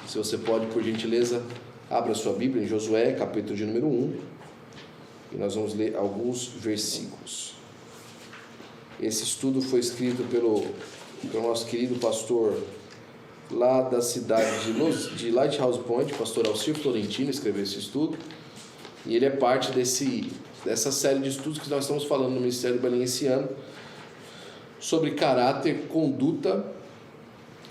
Se você pode, por gentileza, abra sua Bíblia em Josué, capítulo de número 1, e nós vamos ler alguns versículos. Esse estudo foi escrito pelo nosso querido pastor lá da cidade de Lighthouse Point, pastor Alcir Florentino, escreveu esse estudo, e ele é parte dessa série de estudos que nós estamos falando no Ministério do Belém esse ano, sobre caráter, conduta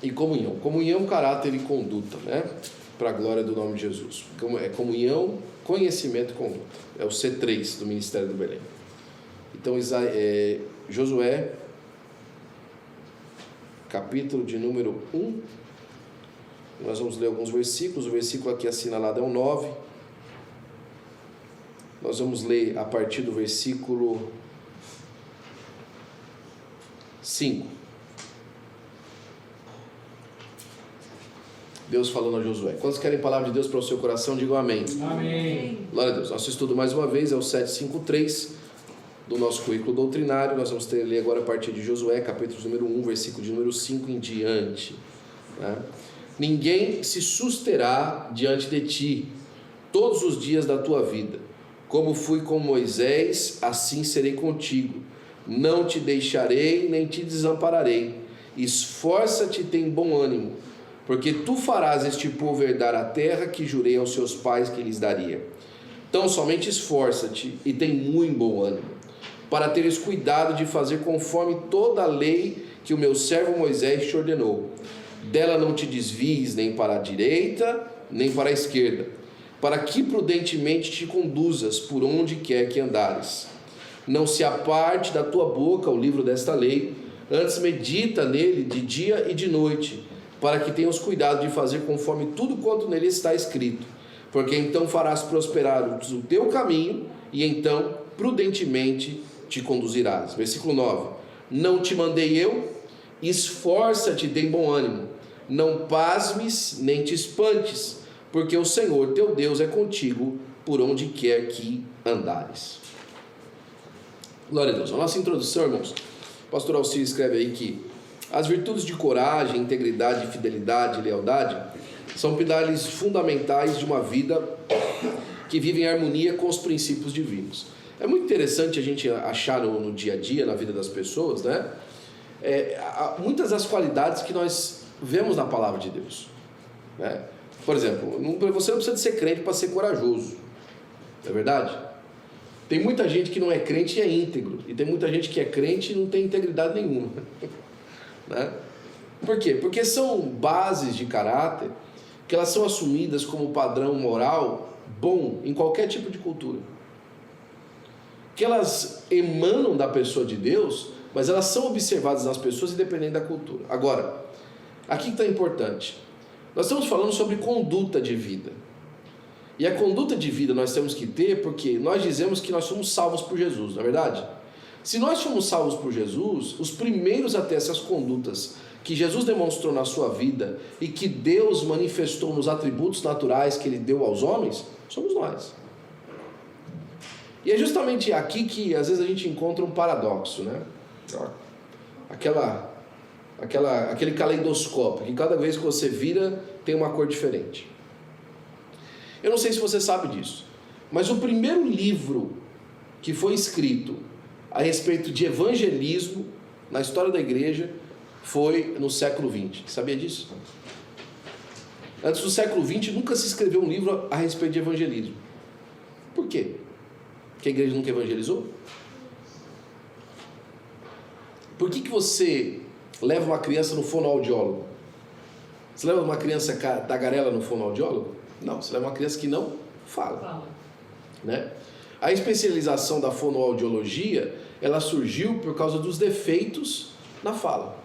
e comunhão. Comunhão, caráter e conduta, né? Para a glória do nome de Jesus. É comunhão, conhecimento e conduta. É o C3 do Ministério do Belém. Então, Josué, capítulo de número 1. Nós vamos ler alguns versículos. O versículo aqui assinalado é o 9. Nós vamos ler a partir do versículo 5. Deus falando a Josué. Quantos querem a palavra de Deus para o seu coração, digam amém. Amém. Glória a Deus. Nosso estudo mais uma vez é o 753 do nosso currículo doutrinário. Nós vamos ler agora a partir de Josué, capítulo número 1, versículo de número 5 em diante, né? Ninguém se susterá diante de ti todos os dias da tua vida. Como fui com Moisés, assim serei contigo. Não te deixarei, nem te desampararei. Esforça-te e tem bom ânimo, porque tu farás este povo herdar a terra que jurei aos seus pais que lhes daria. Então somente esforça-te e tem muito bom ânimo, para teres cuidado de fazer conforme toda a lei que o meu servo Moisés te ordenou. Dela não te desvies nem para a direita, nem para a esquerda, para que prudentemente te conduzas por onde quer que andares. Não se aparte da tua boca o livro desta lei, antes medita nele de dia e de noite, para que tenhas cuidado de fazer conforme tudo quanto nele está escrito, porque então farás prosperar o teu caminho, e então prudentemente te conduzirás. Versículo 9. Não te mandei eu? Esforça-te, tem bom ânimo, não pasmes nem te espantes, porque o Senhor teu Deus é contigo por onde quer que andares. Glória a Deus. A nossa introdução, irmãos, o pastor Alcir escreve aí que as virtudes de coragem, integridade, fidelidade e lealdade são pilares fundamentais de uma vida que vive em harmonia com os princípios divinos. É muito interessante a gente achar no dia a dia, na vida das pessoas, né? Muitas das qualidades que nós vemos na palavra de Deus, né? Por exemplo, você não precisa de ser crente para ser corajoso, não é verdade? Tem muita gente que não é crente e é íntegro, e tem muita gente que é crente e não tem integridade nenhuma, né? Por quê? Porque são bases de caráter que elas são assumidas como padrão moral bom em qualquer tipo de cultura, que elas emanam da pessoa de Deus, mas elas são observadas nas pessoas independente da cultura. Agora, aqui está importante. Nós estamos falando sobre conduta de vida. E a conduta de vida nós temos que ter porque nós dizemos que nós somos salvos por Jesus, não é verdade? Se nós fomos salvos por Jesus, os primeiros a ter essas condutas que Jesus demonstrou na sua vida e que Deus manifestou nos atributos naturais que Ele deu aos homens, somos nós. E é justamente aqui que às vezes a gente encontra um paradoxo, né? Aquele caleidoscópio que cada vez que você vira tem uma cor diferente. Eu não sei se você sabe disso, mas o primeiro livro que foi escrito a respeito de evangelismo na história da igreja foi no século XX. Sabia disso? Antes do século XX nunca se escreveu um livro a respeito de evangelismo. Por quê? Porque a igreja nunca evangelizou? Por que você leva uma criança no fonoaudiólogo? Você leva uma criança tagarela no fonoaudiólogo? Não, você leva uma criança que não fala. Né? A especialização da fonoaudiologia, ela surgiu por causa dos defeitos na fala.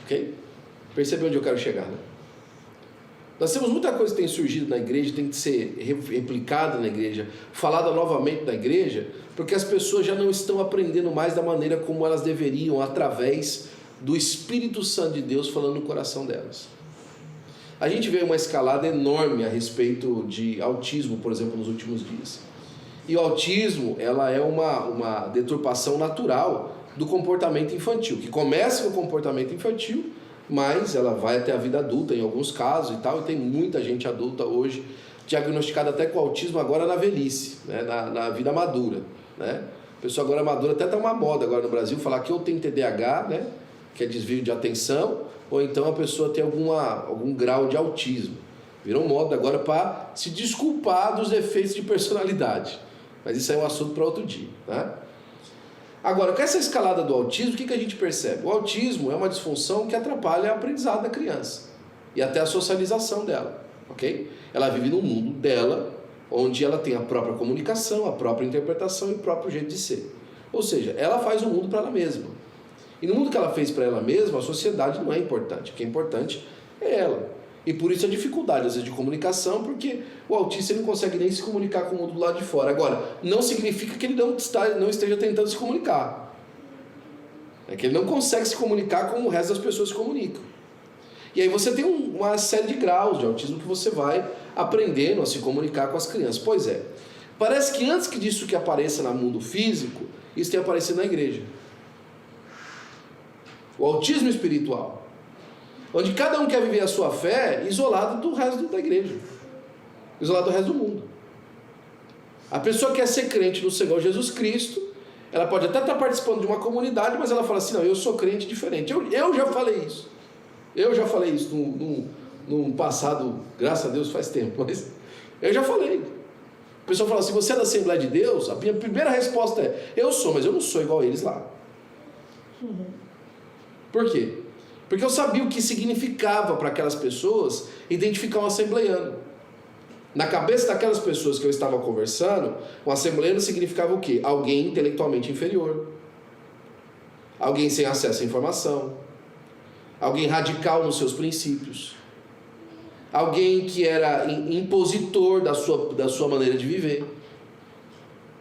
Ok? Percebe onde eu quero chegar, né? Nós temos muita coisa que tem surgido na igreja, tem que ser replicada na igreja, falada novamente na igreja, porque as pessoas já não estão aprendendo mais da maneira como elas deveriam, através do Espírito Santo de Deus falando no coração delas. A gente vê uma escalada enorme a respeito de autismo, por exemplo, nos últimos dias. E o autismo, ela é uma deturpação natural do comportamento infantil, que começa com o comportamento infantil mas ela vai até a vida adulta em alguns casos e tal, e tem muita gente adulta hoje diagnosticada até com autismo agora na velhice, né? na vida madura, né? A pessoa agora madura, até está uma moda agora no Brasil, falar que ou tem TDAH, né? Que é desvio de atenção, ou então a pessoa tem algum grau de autismo. Virou moda agora para se desculpar dos defeitos de personalidade. Mas isso é um assunto para outro dia, né? Agora, com essa escalada do autismo, o que a gente percebe? O autismo é uma disfunção que atrapalha o aprendizado da criança e até a socialização dela, ok? Ela vive no mundo dela, onde ela tem a própria comunicação, a própria interpretação e o próprio jeito de ser. Ou seja, ela faz o mundo para ela mesma. E no mundo que ela fez para ela mesma, a sociedade não é importante. O que é importante é ela. E por isso a dificuldade, às vezes, de comunicação, porque o autista ele não consegue nem se comunicar com o mundo do lado de fora. Agora, não significa que ele não esteja tentando se comunicar. É que ele não consegue se comunicar como o resto das pessoas se comunicam. E aí você tem uma série de graus de autismo que você vai aprendendo a se comunicar com as crianças. Pois é, parece que antes disso que apareça no mundo físico, isso tem aparecido na igreja. O autismo espiritual, onde cada um quer viver a sua fé isolado do resto da igreja, isolado do resto do mundo. A pessoa quer ser crente no Senhor Jesus Cristo, ela pode até estar participando de uma comunidade, mas ela fala assim, não, eu sou crente diferente. Eu já falei isso. Eu já falei isso num passado, graças a Deus faz tempo, mas eu já falei. A pessoa fala assim, você é da Assembleia de Deus? A minha primeira resposta é, eu sou, mas eu não sou igual a eles lá. Por quê? Porque eu sabia o que significava para aquelas pessoas identificar um assembleiano. Na cabeça daquelas pessoas que eu estava conversando, um assembleiano significava o quê? Alguém intelectualmente inferior. Alguém sem acesso à informação. Alguém radical nos seus princípios. Alguém que era impositor da sua maneira de viver.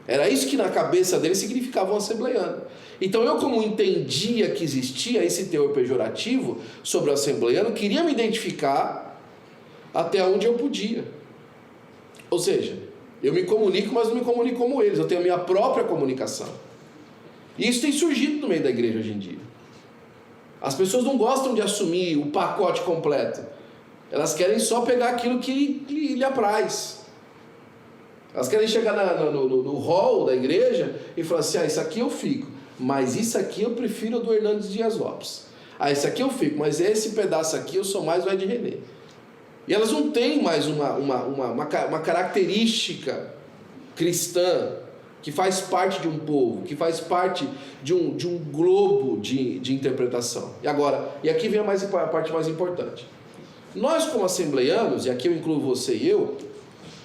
Era isso que na cabeça dele significava um assembleiano. Então eu, como entendia que existia esse teor pejorativo sobre o assembleiano, queria me identificar até onde eu podia. Ou seja, eu me comunico, mas não me comunico como eles. Eu tenho a minha própria comunicação. E isso tem surgido no meio da igreja hoje em dia. As pessoas não gostam de assumir o pacote completo. Elas querem só pegar aquilo que lhe apraz. Elas querem chegar no hall da igreja e falar assim, isso aqui eu fico, mas isso aqui eu prefiro do Hernandes Dias Lopes. Isso aqui eu fico, mas esse pedaço aqui eu sou mais o Ed René. E elas não têm mais uma característica cristã que faz parte de um povo, que faz parte de um globo de interpretação. E aqui vem a parte mais importante. Nós como assembleianos, e aqui eu incluo você e eu,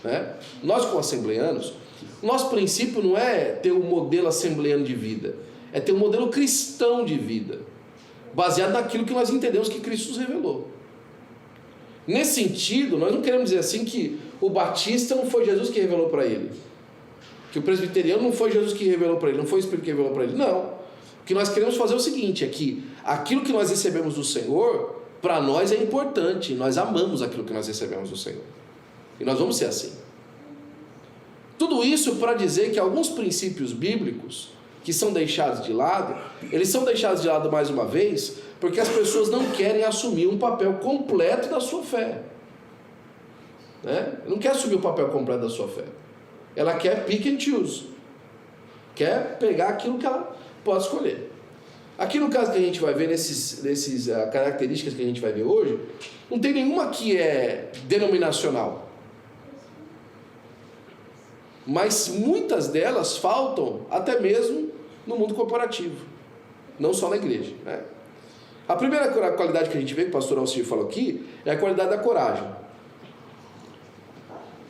né? Nós como assembleianos, nosso princípio não é ter um modelo assembleiano de vida, é ter um modelo cristão de vida, baseado naquilo que nós entendemos que Cristo nos revelou. Nesse sentido, nós não queremos dizer assim que o batista não foi Jesus que revelou para ele, que o presbiteriano não foi Jesus que revelou para ele, não foi o Espírito que revelou para ele. Não. O que nós queremos fazer é o seguinte, é que aquilo que nós recebemos do Senhor, para nós é importante, nós amamos aquilo que nós recebemos do Senhor. E nós vamos ser assim. Tudo isso para dizer que alguns princípios bíblicos que são deixados de lado, eles são deixados de lado mais uma vez, porque as pessoas não querem assumir um papel completo da sua fé. Né? Não quer assumir o papel completo da sua fé. Ela quer pick and choose. Quer pegar aquilo que ela pode escolher. Aqui no caso que a gente vai ver, nesses características que a gente vai ver hoje, não tem nenhuma que é denominacional. Mas muitas delas faltam até mesmo no mundo corporativo, não só na igreja, né? A primeira qualidade que a gente vê, que o pastor Alcir falou aqui, é a qualidade da coragem.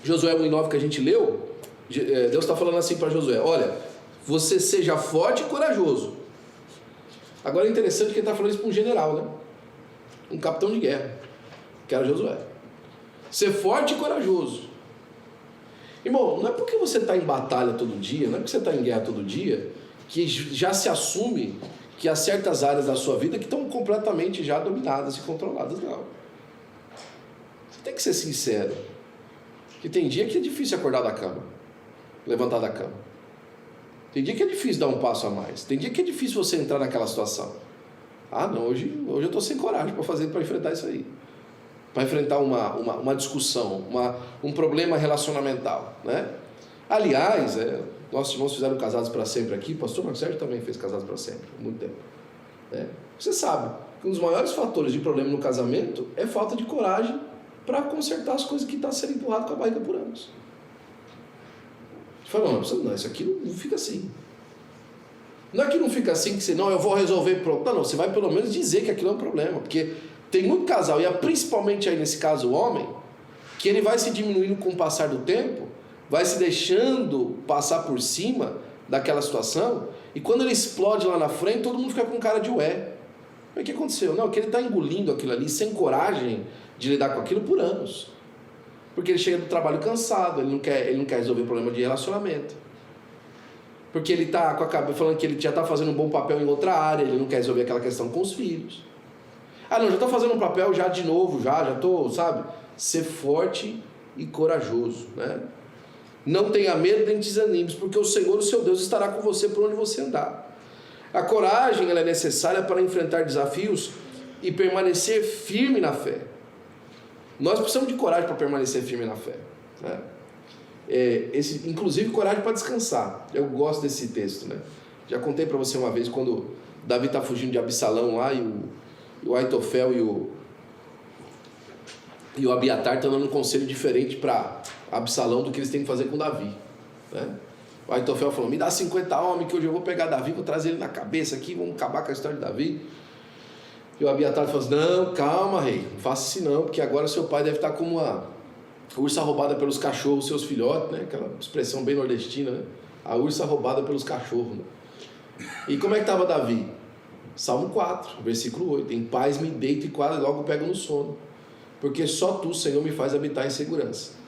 Josué 1:9 que a gente leu, Deus está falando assim para Josué, olha, você seja forte e corajoso. Agora é interessante que ele está falando isso para um general, né? Um capitão de guerra, que era Josué. Ser forte e corajoso. Irmão, não é porque você está em batalha todo dia, não é porque você está em guerra todo dia, que já se assume que há certas áreas da sua vida que estão completamente já dominadas e controladas, não. Você tem que ser sincero. Que tem dia que é difícil acordar da cama, levantar da cama. Tem dia que é difícil dar um passo a mais. Tem dia que é difícil você entrar naquela situação. Ah, não, hoje eu estou sem coragem para enfrentar isso aí. Para enfrentar uma discussão, um problema relacionamental, né? Aliás, nossos irmãos fizeram Casados para Sempre aqui, o pastor Marcos Sérgio também fez Casados para Sempre, há muito tempo. Né? Você sabe que um dos maiores fatores de problema no casamento é falta de coragem para consertar as coisas que estão sendo empurradas com a barriga por anos. Você fala, não, isso aqui não fica assim. Não é que não fica assim, que você, não, eu vou resolver. Não, você vai pelo menos dizer que aquilo é um problema, porque tem muito casal, e é principalmente aí nesse caso o homem, que ele vai se diminuindo com o passar do tempo, vai se deixando passar por cima daquela situação, e quando ele explode lá na frente, todo mundo fica com cara de ué. Mas o que aconteceu? Não, que ele está engolindo aquilo ali, sem coragem de lidar com aquilo por anos. Porque ele chega do trabalho cansado, ele não quer resolver problema de relacionamento. Porque ele está com a cabeça falando que ele já está fazendo um bom papel em outra área, ele não quer resolver aquela questão com os filhos. Ah, não, já estou fazendo um papel já de novo, já estou, sabe? Ser forte e corajoso, né? Não tenha medo nem desanime, porque o Senhor, o seu Deus, estará com você por onde você andar. A coragem ela é necessária para enfrentar desafios e permanecer firme na fé. Nós precisamos de coragem para permanecer firme na fé, né? Inclusive coragem para descansar. Eu gosto desse texto, né? Já contei para você uma vez quando Davi está fugindo de Absalão lá e o Aitofel e o Abiatar estão dando um conselho diferente para Absalão do que eles têm que fazer com Davi, né? O Aitofel falou, me dá 50 homens que hoje eu vou pegar Davi, vou trazer ele na cabeça aqui, vamos acabar com a história de Davi. E o Abiatar falou assim, não, calma rei, não faça isso não, porque agora seu pai deve estar como uma ursa roubada pelos cachorros, seus filhotes, né? Aquela expressão bem nordestina, né? A ursa roubada pelos cachorros, né? E como é que estava Davi? Salmo 4, versículo 8, em paz me deito e quase logo pego no sono, porque só tu, Senhor, me faz habitar em segurança.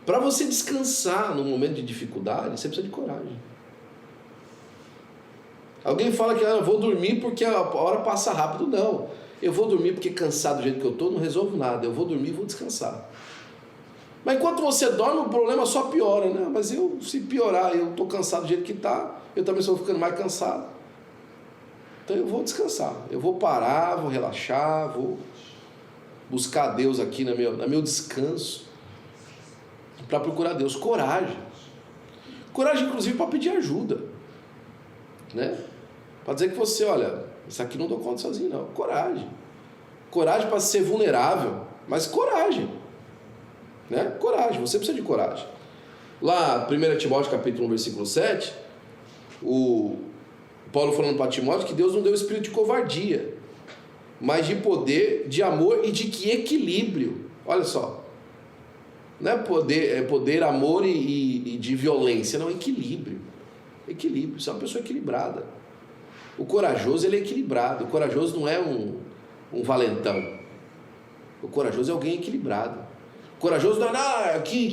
Para você descansar no momento de dificuldade, você precisa de coragem. Alguém fala que eu vou dormir porque a hora passa rápido. Não, eu vou dormir porque cansado do jeito que eu estou, não resolvo nada. Eu vou dormir e vou descansar. Mas enquanto você dorme, o problema só piora, né? Mas se piorar, eu estou cansado do jeito que está, eu também estou ficando mais cansado. Então eu vou descansar, eu vou parar, vou relaxar, vou buscar Deus aqui no meu descanso, para procurar Deus. Coragem. Coragem, inclusive, para pedir ajuda, né? Para dizer que você, olha, isso aqui não dou conta sozinho, não. Coragem. Coragem para ser vulnerável, mas coragem. Né? Coragem, você precisa de coragem. Lá, 1 Timóteo capítulo 1, versículo 7, o Paulo falando para Timóteo que Deus não deu espírito de covardia, mas de poder, de amor e de que equilíbrio. Olha só, não é poder, amor e de violência, não, equilíbrio. Equilíbrio, você é uma pessoa equilibrada. O corajoso, ele é equilibrado. O corajoso não é um valentão. O corajoso é alguém equilibrado. Corajoso não é, aqui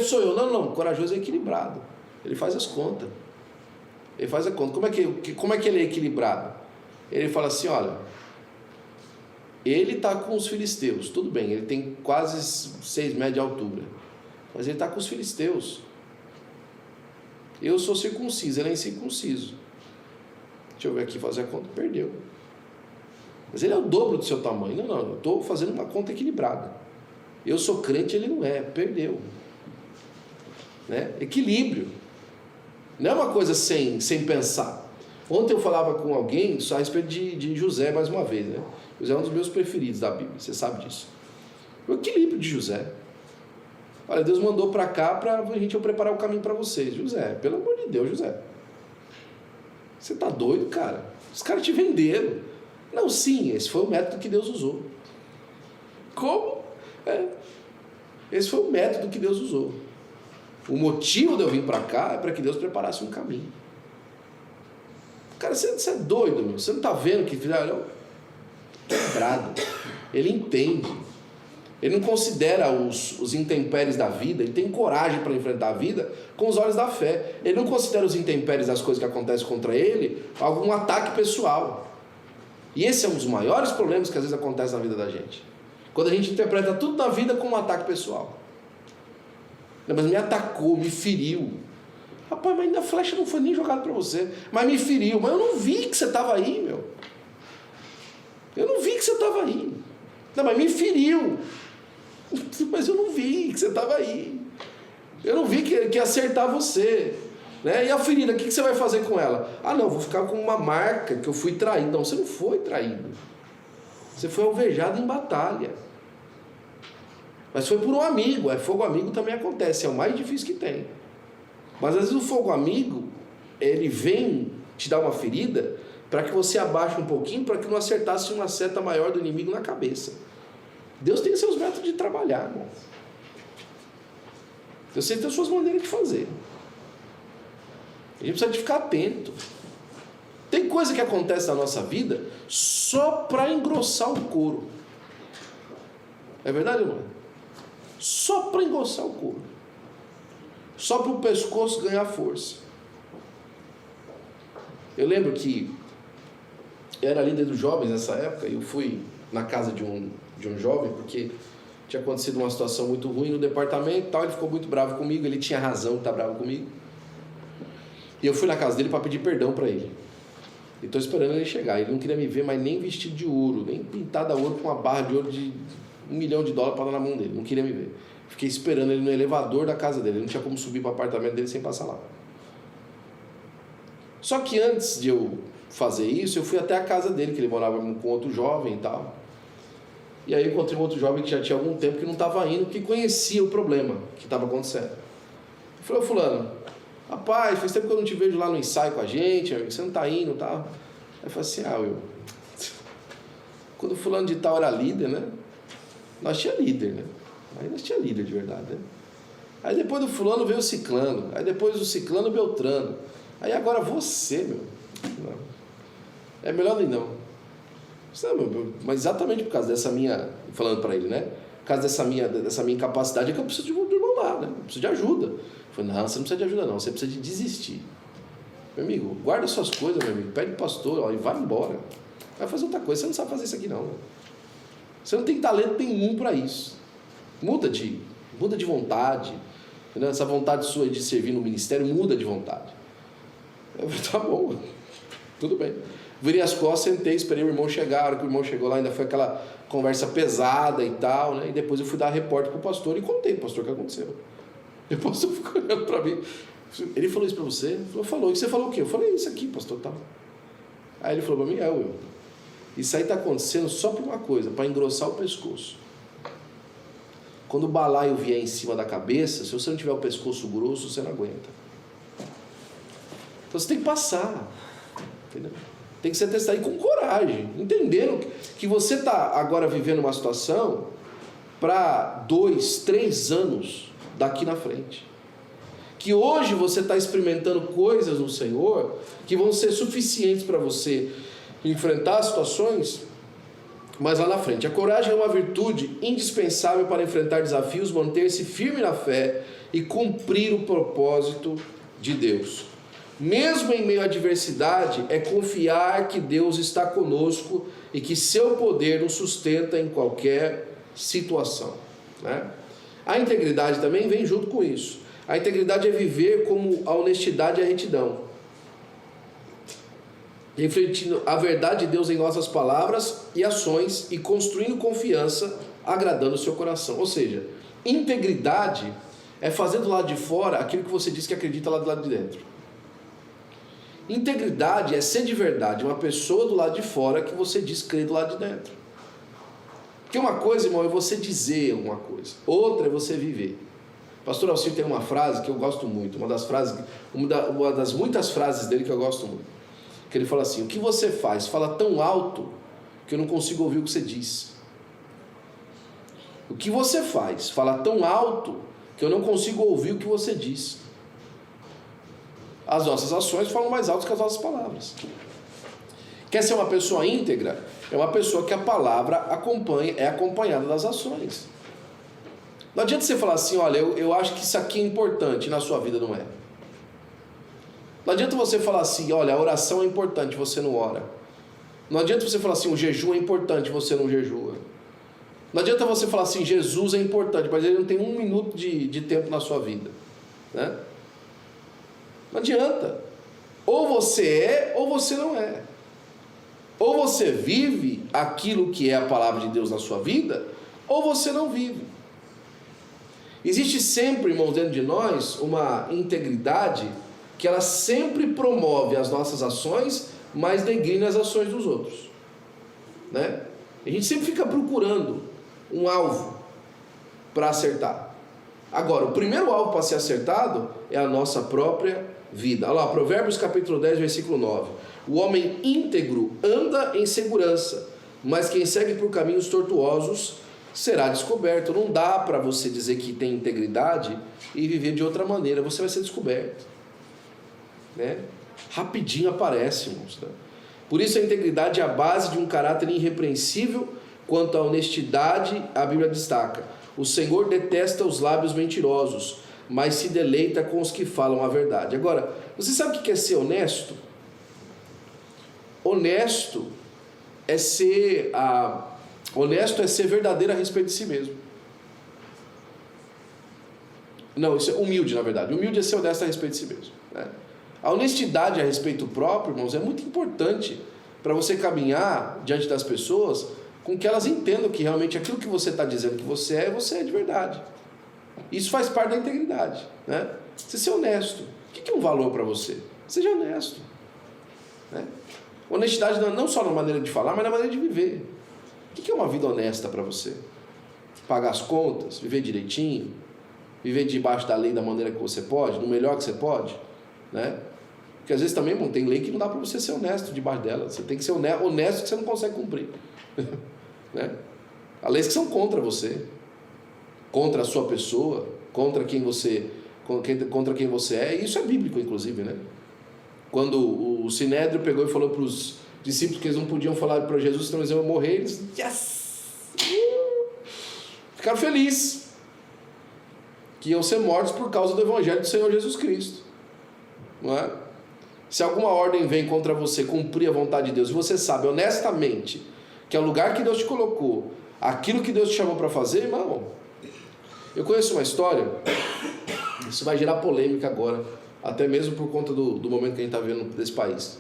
sou eu. Não, corajoso é equilibrado. Ele faz as contas. Ele faz a conta. Como é que ele é equilibrado? Ele fala assim, olha, ele está com os filisteus, tudo bem, ele tem quase 6 metros de altura, mas ele está com os filisteus. Eu sou circunciso, ele é incircunciso. Deixa eu ver aqui, fazer a conta, perdeu. Mas ele é o dobro do seu tamanho. Não, eu estou fazendo uma conta equilibrada. Eu sou crente, ele não é, perdeu. Né? Equilíbrio. Não é uma coisa sem pensar. Ontem eu falava com alguém só a respeito de José, mais uma vez, né? José é um dos meus preferidos da Bíblia, você sabe disso. O equilíbrio de José. Olha, Deus mandou para cá para a gente preparar o caminho para vocês. José, pelo amor de Deus, José. Você tá doido, cara? Os caras te venderam. Não, sim, esse foi o método que Deus usou. Como? Esse foi o método que Deus usou. O motivo de eu vir para cá é para que Deus preparasse um caminho. Cara, você é doido, meu. Você não está vendo que fizeram? Quebrado. Ele entende. Ele não considera os intempéries da vida. Ele tem coragem para enfrentar a vida com os olhos da fé. Ele não considera os intempéries das coisas que acontecem contra ele algum ataque pessoal. E esse é um dos maiores problemas que às vezes acontece na vida da gente. Quando a gente interpreta tudo na vida como um ataque pessoal. Não, mas me atacou, me feriu. Rapaz, mas ainda a flecha não foi nem jogada para você. Mas me feriu. Mas eu não vi que você estava aí, meu. Eu não vi que você estava aí. Não, mas me feriu. Mas eu não vi que você estava aí. Eu não vi que ia acertar você. Né? E a ferida, o que você vai fazer com ela? Ah, não, vou ficar com uma marca que eu fui traído. Não, você não foi traído. Você foi alvejado em batalha. Mas foi por um amigo. Fogo amigo também acontece, é o mais difícil que tem. Mas às vezes o fogo amigo, ele vem te dar uma ferida para que você abaixe um pouquinho, para que não acertasse uma seta maior do inimigo na cabeça. Deus tem seus métodos de trabalhar, irmão. Deus tem as suas maneiras de fazer. A gente precisa de ficar atento. Tem coisa que acontece na nossa vida só para engrossar o couro. É verdade, irmão? Só para engrossar o couro. Só para o pescoço ganhar força. Eu lembro que eu era líder dos jovens nessa época, e eu fui na casa de um jovem, porque tinha acontecido uma situação muito ruim no departamento e tal, ele ficou muito bravo comigo, ele tinha razão de estar bravo comigo. E eu fui na casa dele para pedir perdão para ele. E estou esperando ele chegar. Ele não queria me ver, mas nem vestido de ouro, nem pintado a ouro com uma barra de ouro de $1 milhão para dar na mão dele. Não queria me ver. Fiquei esperando ele no elevador da casa dele. Ele não tinha como subir para o apartamento dele sem passar lá. Só que antes de eu fazer isso, eu fui até a casa dele, que ele morava com outro jovem e tal. E aí eu encontrei um outro jovem que já tinha algum tempo que não estava indo, que conhecia o problema que estava acontecendo. Eu falei, ô fulano, rapaz, faz tempo que eu não te vejo lá no ensaio com a gente, amigo, você não está indo e tal. Aí eu falei assim, Will, quando o fulano de tal era líder, né? Nós tinha líder, né? Aí nós tinha líder de verdade, né? Aí depois do fulano veio o ciclano, aí depois do ciclano o beltrano. Aí agora você, meu, não. É melhor nem não. Mas exatamente por causa dessa minha, falando para ele, né? Por causa dessa minha incapacidade é que eu preciso de um irmão lá, né? Eu preciso de ajuda. Eu falei, não, você não precisa de ajuda não, você precisa de desistir. Meu amigo, guarda suas coisas, meu amigo, pede o pastor, ó, e vai embora. Vai fazer outra coisa, você não sabe fazer isso aqui não. Né? Você não tem talento nenhum para isso. Muda de vontade. Entendeu? Essa vontade sua de servir no ministério, muda de vontade. Eu falei, tá bom, tudo bem. Virei as costas, sentei, esperei o irmão chegar. A hora que o irmão chegou lá, ainda foi aquela conversa pesada e tal, né? E depois eu fui dar repórter pro pastor e contei pro pastor o que aconteceu. E o pastor ficou olhando para mim. Ele falou isso para você? Ele falou. E você falou o quê? Eu falei, isso aqui, pastor, tal. Aí ele falou para mim, Will, isso aí está acontecendo só por uma coisa, para engrossar o pescoço. Quando o balaio vier em cima da cabeça, se você não tiver o pescoço grosso, você não aguenta. Então você tem que passar, entendeu? Tem que ser testado e com coragem, entendendo que você está agora vivendo uma situação para 2, 3 anos daqui na frente. Que hoje você está experimentando coisas no Senhor que vão ser suficientes para você enfrentar situações, mas lá na frente. A coragem é uma virtude indispensável para enfrentar desafios, manter-se firme na fé e cumprir o propósito de Deus. Mesmo em meio à adversidade, é confiar que Deus está conosco e que seu poder nos sustenta em qualquer situação, né? A integridade também vem junto com isso. A integridade é viver como a honestidade e a retidão, refletindo a verdade de Deus em nossas palavras e ações e construindo confiança, agradando o seu coração. Ou seja, integridade é fazer do lado de fora aquilo que você diz que acredita lá do lado de dentro. Integridade é ser de verdade uma pessoa do lado de fora que você diz crer do lado de dentro. Porque uma coisa, irmão, é você dizer alguma coisa, outra é você viver. Pastor Alcir tem uma frase que eu gosto muito, uma das muitas frases dele que eu gosto muito, que ele fala assim: o que você faz fala tão alto que eu não consigo ouvir o que você diz. O que você faz fala tão alto que eu não consigo ouvir o que você diz. As nossas ações falam mais alto que as nossas palavras. Quer ser uma pessoa íntegra? É uma pessoa que a palavra é acompanhada das ações. Não adianta você falar assim, olha, eu acho que isso aqui é importante, e na sua vida não é. Não adianta você falar assim, olha, a oração é importante, você não ora. Não adianta você falar assim, o jejum é importante, você não jejua. Não adianta você falar assim, Jesus é importante, mas ele não tem 1 minuto de tempo na sua vida, né? Não adianta. Ou você é, ou você não é. Ou você vive aquilo que é a palavra de Deus na sua vida, ou você não vive. Existe sempre, irmãos, dentro de nós, uma integridade que ela sempre promove as nossas ações, mas degrina as ações dos outros, né? A gente sempre fica procurando um alvo para acertar. Agora, o primeiro alvo para ser acertado é a nossa própria vida. Olha lá, Provérbios capítulo 10, versículo 9. O homem íntegro anda em segurança, mas quem segue por caminhos tortuosos será descoberto. Não dá para você dizer que tem integridade e viver de outra maneira, você vai ser descoberto, né? Rapidinho aparece, irmãos, né? Por isso a integridade é a base de um caráter irrepreensível. Quanto à honestidade, a Bíblia destaca: o Senhor detesta os lábios mentirosos, mas se deleita com os que falam a verdade. Agora, você sabe o que é ser honesto? Honesto é ser verdadeiro a respeito de si mesmo. Não, isso é humilde, na verdade. Humilde é ser honesto a respeito de si mesmo, né? A honestidade a respeito próprio, irmãos, é muito importante para você caminhar diante das pessoas com que elas entendam que realmente aquilo que você está dizendo que você é de verdade. Isso faz parte da integridade, né? Você ser honesto. O que é um valor para você? Seja honesto, né? Honestidade não só na maneira de falar, mas na maneira de viver. O que é uma vida honesta para você? Pagar as contas, viver direitinho, viver debaixo da lei da maneira que você pode, no melhor que você pode, né? Porque às vezes também, bom, tem lei que não dá para você ser honesto debaixo dela. Você tem que ser honesto que você não consegue cumprir. Né? Há leis que são contra você, contra a sua pessoa, contra quem você é, e isso é bíblico, inclusive, né? Quando o Sinédrio pegou e falou para os discípulos que eles não podiam falar para Jesus, senão eles iam morrer, eles ficaram felizes que iam ser mortos por causa do Evangelho do Senhor Jesus Cristo, não é? Se alguma ordem vem contra você cumprir a vontade de Deus, e você sabe honestamente que é o lugar que Deus te colocou, aquilo que Deus te chamou para fazer, irmão. Eu conheço uma história, isso vai gerar polêmica agora, até mesmo por conta do momento que a gente está vivendo desse país.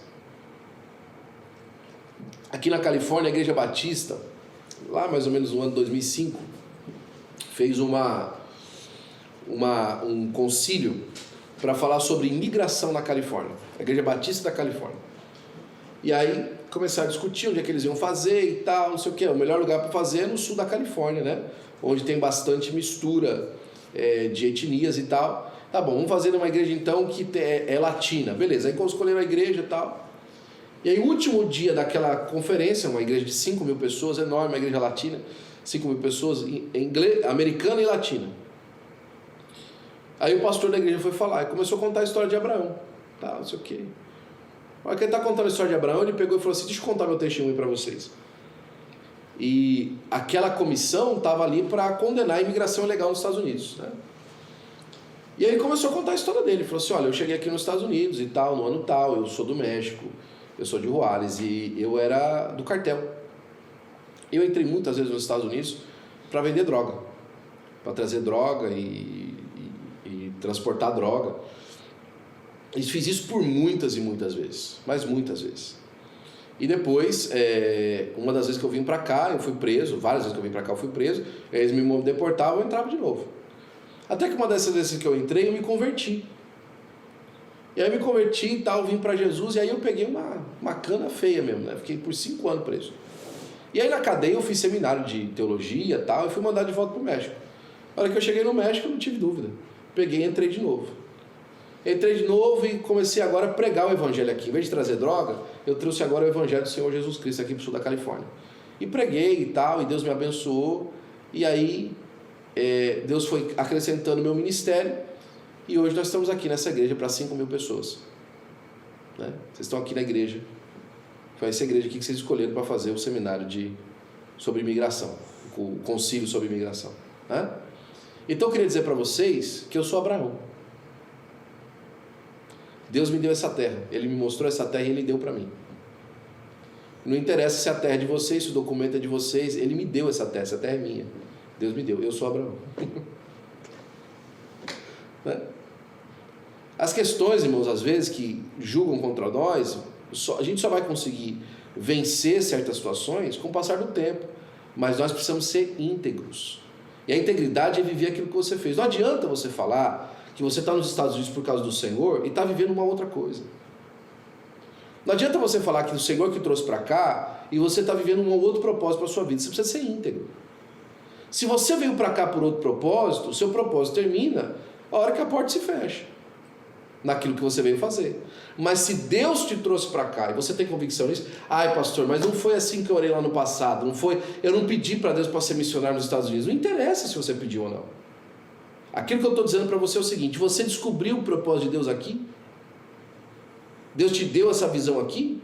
Aqui na Califórnia, a Igreja Batista, lá mais ou menos no ano 2005, fez um concílio para falar sobre imigração na Califórnia, a Igreja Batista da Califórnia. E aí começaram a discutir onde é que eles iam fazer e tal, não sei o que. O melhor lugar para fazer é no sul da Califórnia, né? Onde tem bastante mistura de etnias e tal. Tá bom, vamos fazer numa igreja então que é latina. Beleza, aí escolheram a igreja e tal. E aí o último dia daquela conferência, uma igreja de 5.000 pessoas, enorme, uma igreja latina, 5.000 pessoas, americana e latina. Aí o pastor da igreja foi falar e começou a contar a história de Abraão. Tá, não sei o que. Olha, quem está contando a história de Abraão, ele pegou e falou assim: deixa eu contar meu testemunho para vocês. E aquela comissão estava ali para condenar a imigração ilegal nos Estados Unidos, né? E aí ele começou a contar a história dele. Ele falou assim: olha, eu cheguei aqui nos Estados Unidos e tal, no ano tal, eu sou do México, eu sou de Juárez e eu era do cartel. Eu entrei muitas vezes nos Estados Unidos para vender droga, para trazer droga e transportar droga. Eu fiz isso por muitas e muitas vezes, mas muitas vezes. E depois, uma das vezes que eu vim para cá, eu fui preso, várias vezes que eu vim para cá eu fui preso, eles me deportavam e eu entrava de novo. Até que uma dessas vezes que eu entrei, eu me converti. E aí eu me converti e tal, vim para Jesus, e aí eu peguei uma cana feia mesmo, né? Fiquei por 5 anos preso. E aí na cadeia eu fiz seminário de teologia e tal, e fui mandado de volta para o México. Na hora que eu cheguei no México, eu não tive dúvida. Peguei e entrei de novo. Entrei de novo e comecei agora a pregar o Evangelho aqui. Em vez de trazer droga, eu trouxe agora o Evangelho do Senhor Jesus Cristo aqui para o sul da Califórnia. E preguei e tal, e Deus me abençoou. E aí Deus foi acrescentando meu ministério. E hoje nós estamos aqui nessa igreja para 5.000 pessoas, né? Vocês estão aqui na igreja. Foi essa igreja aqui que vocês escolheram para fazer o seminário sobre imigração, o concílio sobre imigração, né? Então eu queria dizer para vocês que eu sou Abraão. Deus me deu essa terra, Ele me mostrou essa terra e Ele deu para mim. Não interessa se a terra é de vocês, se o documento é de vocês, Ele me deu essa terra é minha. Deus me deu, eu sou Abraão. Né? As questões, irmãos, às vezes que julgam contra nós, a gente só vai conseguir vencer certas situações com o passar do tempo, mas nós precisamos ser íntegros. E a integridade é viver aquilo que você fez. Não adianta você falar que você está nos Estados Unidos por causa do Senhor e está vivendo uma outra coisa. Não adianta você falar que o Senhor que trouxe para cá e você está vivendo um outro propósito para a sua vida. Você precisa ser íntegro. Se você veio para cá por outro propósito, o seu propósito termina a hora que a porta se fecha naquilo que você veio fazer. Mas se Deus te trouxe para cá e você tem convicção nisso, ai pastor, mas não foi assim que eu orei lá no passado, não foi, eu não pedi para Deus para ser missionário nos Estados Unidos. Não interessa se você pediu ou não. Aquilo que eu estou dizendo para você é o seguinte: você descobriu o propósito de Deus aqui? Deus te deu essa visão aqui?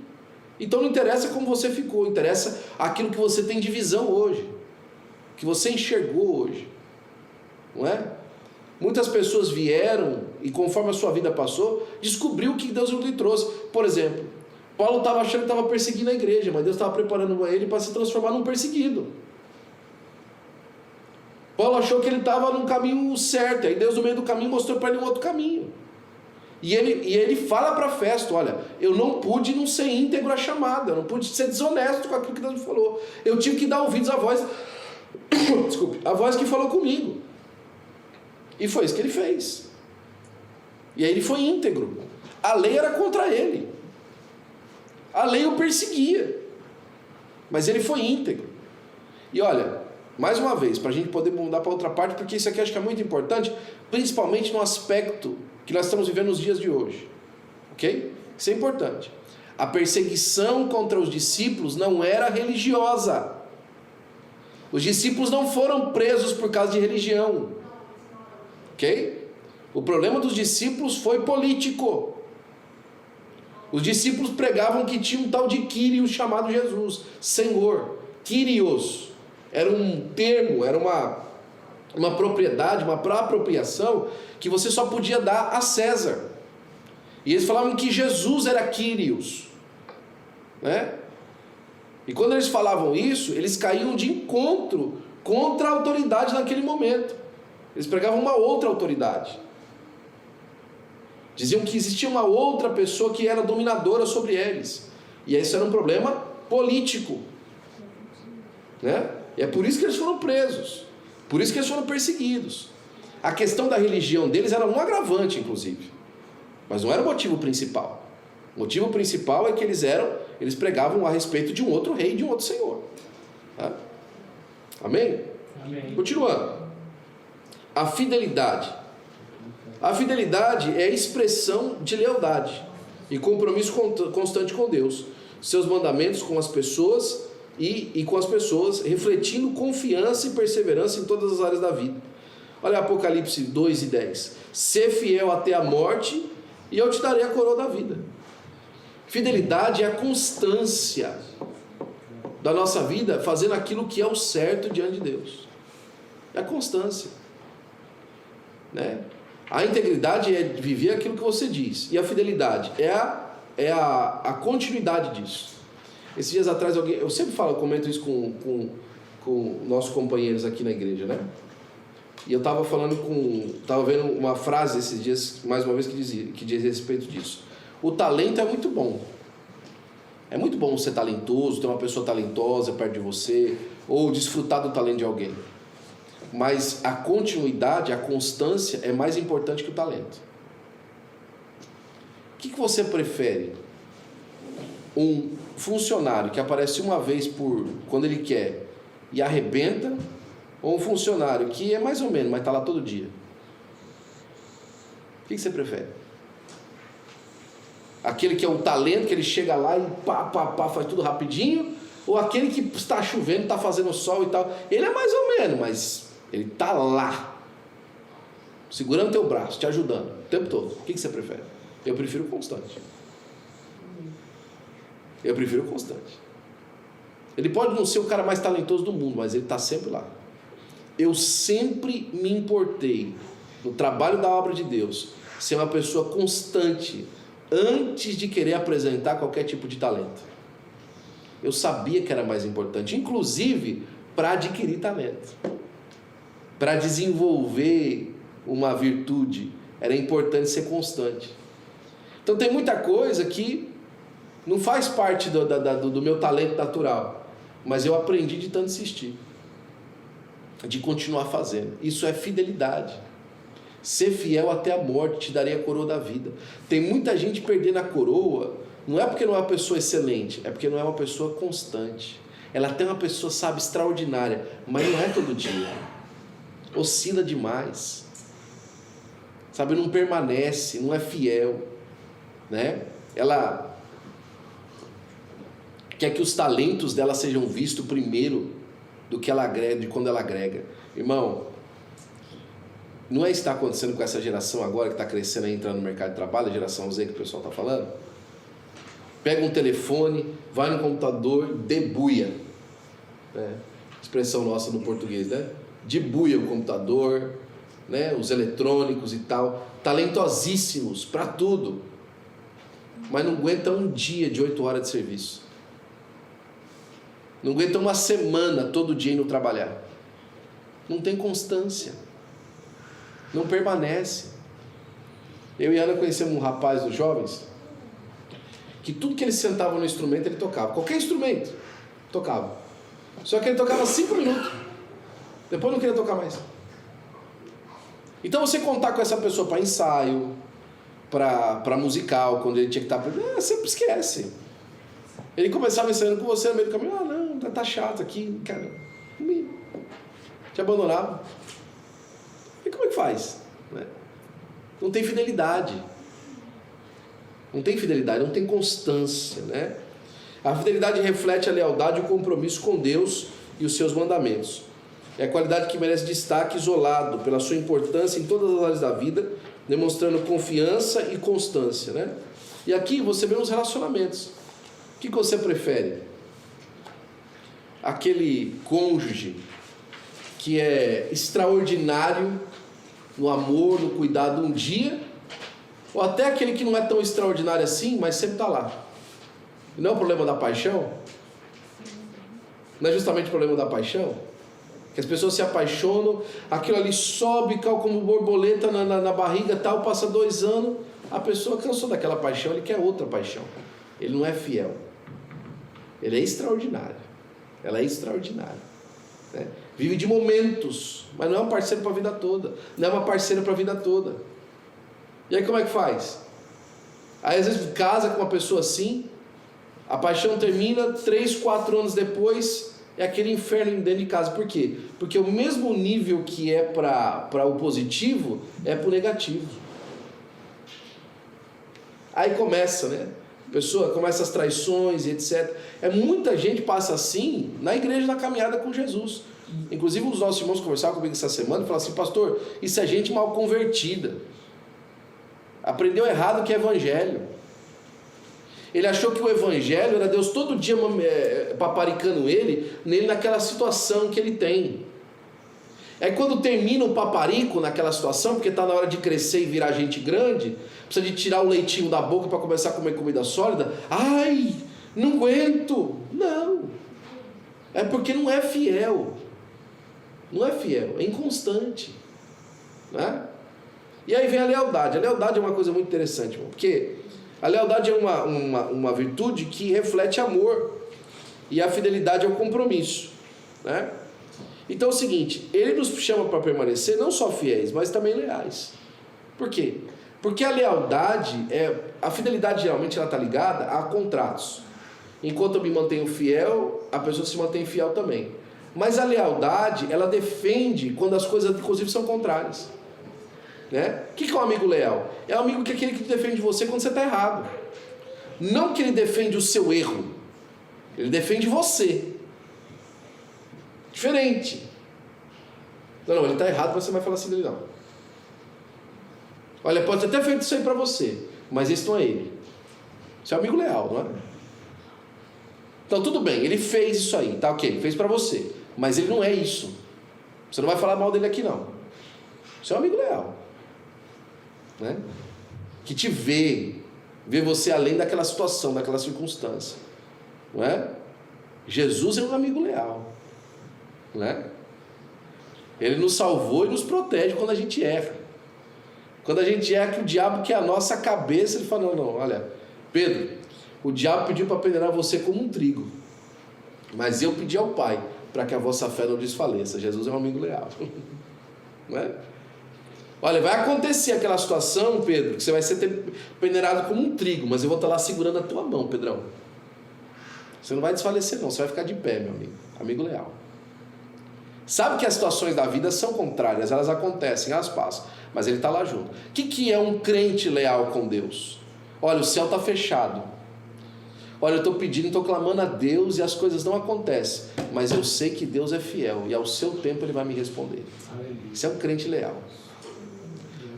Então não interessa como você ficou, interessa aquilo que você tem de visão hoje, que você enxergou hoje, não é? Muitas pessoas vieram e conforme a sua vida passou, descobriu o que Deus lhe trouxe. Por exemplo, Paulo estava achando que estava perseguindo a igreja, mas Deus estava preparando ele para se transformar num perseguido. Paulo achou que ele estava num caminho certo, aí Deus no meio do caminho mostrou para ele um outro caminho. E ele fala para Festo: olha, eu não pude não ser íntegro à chamada, eu não pude ser desonesto com aquilo que Deus me falou. Eu tive que dar ouvidos à voz, desculpe, a voz que falou comigo. E foi isso que ele fez. E aí ele foi íntegro. A lei era contra ele. A lei o perseguia. Mas ele foi íntegro. E olha, mais uma vez, para a gente poder mudar para outra parte, porque isso aqui acho que é muito importante, principalmente no aspecto que nós estamos vivendo nos dias de hoje. Ok? Isso é importante. A perseguição contra os discípulos não era religiosa. Os discípulos não foram presos por causa de religião. Ok? O problema dos discípulos foi político. Os discípulos pregavam que tinha um tal de Kyrios chamado Jesus, Senhor. Kyrios era um termo, era uma propriedade, uma apropriação que você só podia dar a César. E eles falavam que Jesus era Kyrios, né? E quando eles falavam isso, eles caíam de encontro contra a autoridade naquele momento. Eles pregavam uma outra autoridade. Diziam que existia uma outra pessoa que era dominadora sobre eles. E isso era um problema político, né? E é por isso que eles foram presos. Por isso que eles foram perseguidos. A questão da religião deles era um agravante, inclusive. Mas não era o motivo principal. O motivo principal é que eles pregavam a respeito de um outro rei, de um outro senhor. Tá? Amém? Amém. Continuando. A fidelidade. A fidelidade é a expressão de lealdade e compromisso constante com Deus, seus mandamentos com as pessoas e com as pessoas, refletindo confiança e perseverança em todas as áreas da vida. Olha Apocalipse 2:10. Ser fiel até a morte e eu te darei a coroa da vida. Fidelidade é a constância da nossa vida fazendo aquilo que é o certo diante de Deus. É a constância, né? A integridade é viver aquilo que você diz, e a fidelidade é a continuidade disso. Esses dias atrás eu sempre comento isso com nossos companheiros aqui na igreja, né? E eu estava vendo uma frase esses dias, mais uma vez, que diz respeito disso. O talento é muito bom. É muito bom ser talentoso, ter uma pessoa talentosa perto de você, ou desfrutar do talento de alguém. Mas a continuidade, a constância é mais importante que o talento. O que você prefere? Um funcionário que aparece uma vez quando ele quer e arrebenta, ou um funcionário que é mais ou menos, mas está lá todo dia? O que você prefere? Aquele que é um talento, que ele chega lá e faz tudo rapidinho, ou aquele que está chovendo, está fazendo sol e tal? Ele é mais ou menos, mas ele está lá, segurando teu braço, te ajudando o tempo todo. O que você prefere? Eu prefiro constante. Ele pode não ser o cara mais talentoso do mundo, mas ele está sempre lá. Eu sempre me importei, no trabalho da obra de Deus, ser uma pessoa constante, antes de querer apresentar qualquer tipo de talento. Eu sabia que era mais importante, inclusive para adquirir talento, para desenvolver uma virtude, era importante ser constante. Então tem muita coisa que Não faz parte do meu talento natural, mas eu aprendi de tanto insistir, de continuar fazendo. Isso é fidelidade. Ser fiel até a morte te daria a coroa da vida. Tem muita gente perdendo a coroa, não é porque não é uma pessoa excelente, é porque não é uma pessoa constante. Ela tem uma pessoa, sabe, extraordinária, mas não é todo dia. Oscila demais. Sabe, não permanece, não é fiel, né? Ela quer que os talentos dela sejam vistos primeiro do que ela agrega, de quando ela agrega. Irmão, não é isso que está acontecendo com essa geração agora que está crescendo e entrando no mercado de trabalho, a geração Z que o pessoal está falando? Pega um telefone, vai no computador, debuia. Expressão nossa no português, né? Debuia o computador, né? Os eletrônicos e tal. Talentosíssimos para tudo. Mas não aguenta um dia de 8 horas de serviço. Não aguenta uma semana todo dia indo trabalhar. Não tem constância. Não permanece. Eu e a Ana conhecemos um rapaz dos jovens que tudo que ele sentava no instrumento ele tocava. Qualquer instrumento, tocava. Só que ele tocava 5 minutos. Depois não queria tocar mais. Então você contar com essa pessoa para ensaio, para musical, quando ele tinha que estar... sempre esquece. Ele começava ensaiando com você no meio do caminho. Não, tá chato aqui, cara. Te abandonava. E como é que faz? Não tem fidelidade. Não tem fidelidade, não tem constância, né? A fidelidade reflete a lealdade e o compromisso com Deus e os seus mandamentos. É a qualidade que merece destaque isolado pela sua importância em todas as áreas da vida, demonstrando confiança e constância, né? E aqui você vê nos relacionamentos. O que você prefere? Aquele cônjuge que é extraordinário no amor, no cuidado um dia, ou até aquele que não é tão extraordinário assim, mas sempre está lá? E não é o problema da paixão? Não é justamente o problema da paixão? Que as pessoas se apaixonam, aquilo ali sobe, cai como borboleta na barriga e tal, passa 2 anos, a pessoa cansou daquela paixão, ele quer outra paixão. Ele não é fiel. Ele é extraordinário. Ela é extraordinária. Né? Vive de momentos, mas não é um parceiro para a vida toda. Não é uma parceira para a vida toda. E aí como é que faz? Aí às vezes casa com uma pessoa assim, a paixão termina, 3, 4 anos depois, é aquele inferno dentro de casa. Por quê? Porque o mesmo nível que é para o positivo, é para o negativo. Aí começa, né? A pessoa começa as traições e etc. Muita gente passa assim na igreja, na caminhada com Jesus. Inclusive um dos nossos irmãos conversavam comigo essa semana e falaram assim: pastor, isso é gente mal convertida. Aprendeu errado o que é evangelho. Ele achou que o evangelho era Deus todo dia paparicando nele naquela situação que ele tem. Aí quando termina o paparico naquela situação, porque está na hora de crescer e virar gente grande, precisa de tirar o leitinho da boca para começar a comer comida sólida. Ai, não aguento. Não. É porque não é fiel. Não é fiel, é inconstante. Né? E aí vem a lealdade. A lealdade é uma coisa muito interessante, irmão, porque a lealdade é uma virtude que reflete amor, e a fidelidade é o compromisso, né? Então é o seguinte, ele nos chama para permanecer não só fiéis, mas também leais. Por quê? Porque a lealdade, a fidelidade geralmente ela está ligada a contratos. Enquanto eu me mantenho fiel, a pessoa se mantém fiel também. Mas a lealdade, ela defende quando as coisas inclusive são contrárias. Né? O que é um amigo leal? É um amigo que é aquele que defende você quando você está errado. Não que ele defende o seu erro, ele defende você. Diferente. Não, ele está errado, você vai falar assim dele não. Olha, pode ter até feito isso aí para você, mas esse não é ele. Você é um amigo leal, não é? Então tudo bem, ele fez isso aí, tá ok, fez para você, mas ele não é isso. Você não vai falar mal dele aqui não. Você é um amigo leal, né? Que te vê você além daquela situação, daquela circunstância, não é? Jesus é um amigo leal, né? Ele nos salvou e nos protege quando a gente erra. Quando a gente erra, que o diabo quer a nossa cabeça, ele fala: não, olha, Pedro, O diabo pediu para peneirar você como um trigo, mas eu pedi ao Pai para que a vossa fé não desfaleça. Jesus é um amigo leal. Não é? Olha, vai acontecer aquela situação, Pedro, que você vai ser peneirado como um trigo, mas eu vou estar lá segurando a tua mão, Pedrão. Você não vai desfalecer não, você vai ficar de pé, meu amigo. Amigo leal. Sabe que as situações da vida são contrárias, elas acontecem, elas passam, mas ele está lá junto. O que é um crente leal com Deus? Olha, o céu está fechado. Olha, eu estou pedindo, estou clamando a Deus e as coisas não acontecem, mas eu sei que Deus é fiel e ao seu tempo Ele vai me responder. Isso é um crente leal.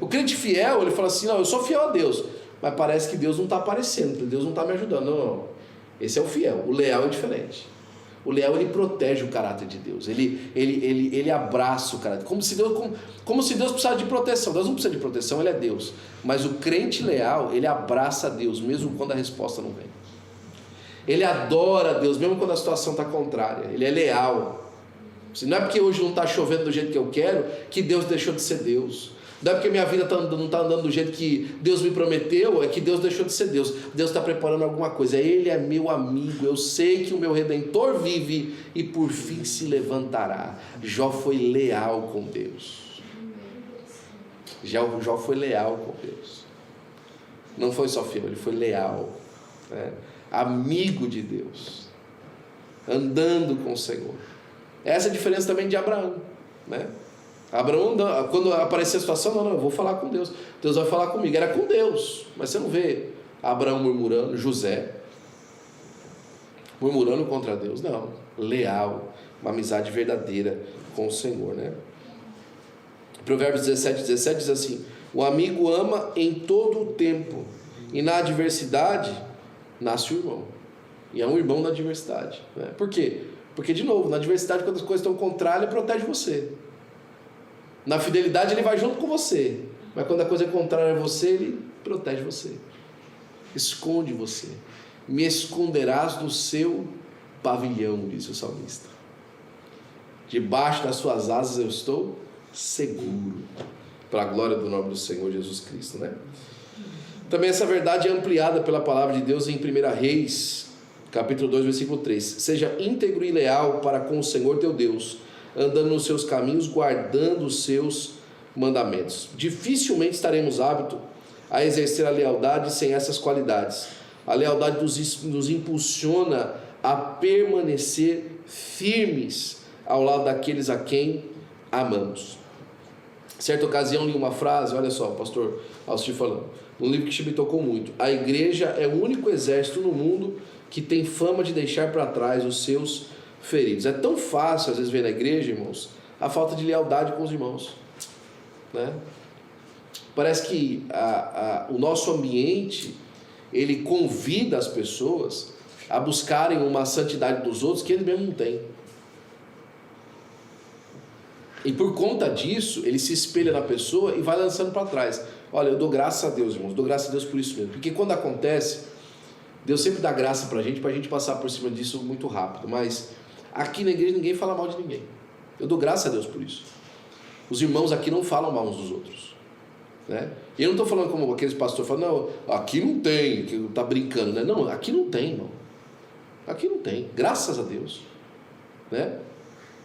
O crente fiel, ele fala assim, não, eu sou fiel a Deus, mas parece que Deus não está aparecendo, Deus não está me ajudando. Não. Esse é o fiel. O leal é diferente. O leal, ele protege o caráter de Deus, ele abraça o caráter, como se Deus precisasse de proteção. Deus não precisa de proteção, Ele é Deus, mas o crente leal, ele abraça a Deus, mesmo quando a resposta não vem. Ele adora a Deus, mesmo quando a situação está contrária. Ele é leal. Não é porque hoje não está chovendo do jeito que eu quero, que Deus deixou de ser Deus. Não é porque minha vida não está andando do jeito que Deus me prometeu, é que Deus deixou de ser Deus. Deus está preparando alguma coisa. Ele é meu amigo, eu sei que o meu Redentor vive e por fim se levantará. Jó foi leal com Deus. Jó foi leal com Deus. Não foi só fiel, ele foi leal, né? Amigo de Deus, andando com o Senhor. Essa é a diferença também de Abraão, né? Abraão, quando aparecia a situação, não, eu vou falar com Deus, Deus vai falar comigo. Era com Deus, mas você não vê Abraão murmurando, José murmurando contra Deus, não. Leal, uma amizade verdadeira com o Senhor, né? Provérbios 17 diz assim: o amigo ama em todo o tempo, e na adversidade nasce o irmão. E é um irmão na adversidade, né? Por quê? Porque, de novo, na adversidade, quando as coisas estão contrárias, ele protege você. Na fidelidade ele vai junto com você, mas quando a coisa é contrária a você, ele protege você, esconde você. Me esconderás do seu pavilhão, disse o salmista. Debaixo das suas asas eu estou seguro, para a glória do nome do Senhor Jesus Cristo, né? Também essa verdade é ampliada pela palavra de Deus em 1 Reis, capítulo 2, versículo 3. Seja íntegro e leal para com o Senhor teu Deus, andando nos seus caminhos, guardando os seus mandamentos. Dificilmente estaremos aptos a exercer a lealdade sem essas qualidades. A lealdade nos impulsiona a permanecer firmes ao lado daqueles a quem amamos. Certa ocasião li uma frase, olha só, o pastor Alcir falando, um livro que me tocou muito: a igreja é o único exército no mundo que tem fama de deixar para trás os seus feridos. É tão fácil, às vezes, ver na igreja, irmãos, a falta de lealdade com os irmãos, né? Parece que o nosso ambiente, ele convida as pessoas a buscarem uma santidade dos outros que eles mesmos não têm. E por conta disso, ele se espelha na pessoa e vai lançando para trás. Olha, eu dou graças a Deus, irmãos, dou graças a Deus por isso mesmo. Porque quando acontece, Deus sempre dá graça para a gente passar por cima disso muito rápido. Mas aqui na igreja ninguém fala mal de ninguém. Eu dou graças a Deus por isso. Os irmãos aqui não falam mal uns dos outros, né? E eu não estou falando como aqueles pastores falam, não, aqui não tem, que está brincando, né? Não, aqui não tem, irmão. Aqui não tem, graças a Deus, né?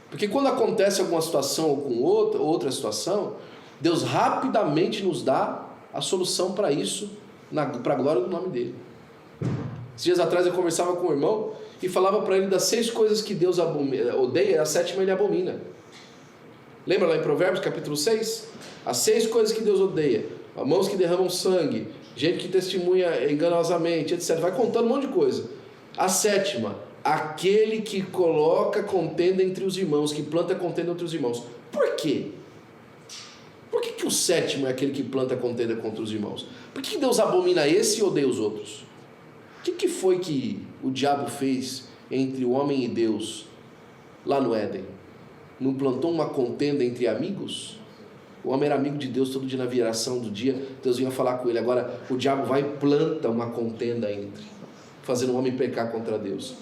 Porque quando acontece alguma situação ou com outra situação, Deus rapidamente nos dá a solução para isso, para a glória do nome dele. Esses dias atrás eu conversava com um irmão e falava para ele das 6 coisas que Deus odeia, a 7ª ele abomina. Lembra lá em Provérbios capítulo 6? As 6 coisas que Deus odeia: mãos que derramam sangue, gente que testemunha enganosamente, etc. Vai contando um monte de coisa. A 7ª: aquele que coloca contenda entre os irmãos, que planta contenda entre os irmãos. Por quê? Por que o 7º é aquele que planta contenda contra os irmãos? Por que Deus abomina esse e odeia os outros? O que foi que o diabo fez entre o homem e Deus lá no Éden? Não plantou uma contenda entre amigos? O homem era amigo de Deus todo dia na viração do dia, Deus vinha falar com ele. Agora o diabo vai e planta uma contenda fazendo o homem pecar contra Deus.